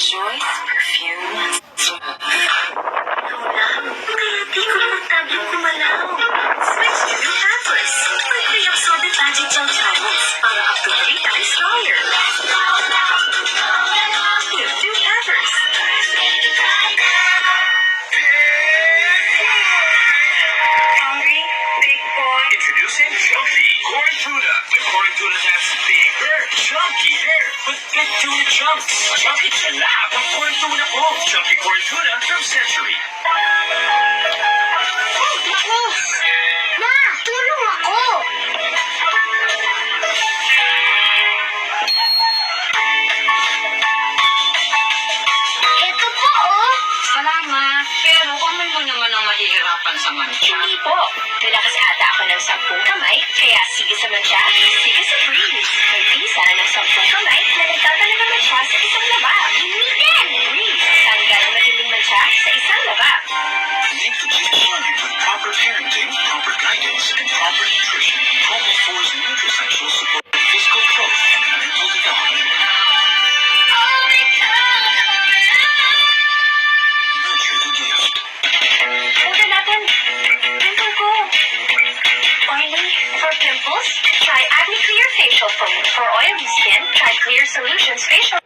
Joyce Perfume. Lola, kaya di ko naman tablong kumalaw. Switch to new tablets. May free absorbent magic gel tablets para up to 3 times stronger. With new peppers. Hungry, big boy? Introducing Chunky Corn Tuna. The corn tuna that's bigger, chunkier, with big tuna chunks. Chunky collab ng corn tuna ko. Chunky corn tuna from Century. Naku! Ma, tulong ako! Ito po, oh! Salamat. Pero kamay mo naman ang mahihirapan sa mancha. Hindi po. Malakas ata ako ng 10 kamay, kaya sige sa mancha, sige sa breeze. May pisa ng 10 kamay na nagtatala ng mancha sa isang laba. Hindi breeze. Tanggal ang matinding mancha sa isang laba. Make the gift shine with proper parenting, proper guidance, and proper nutrition. Promo 4's Nutricentials support physical growth and mental development. Nurture the gift. Huwag natin. Pimple ko. Oily. For pimples, try Acne Clear Facial Foam. For oily skin, try Clear Solutions Facial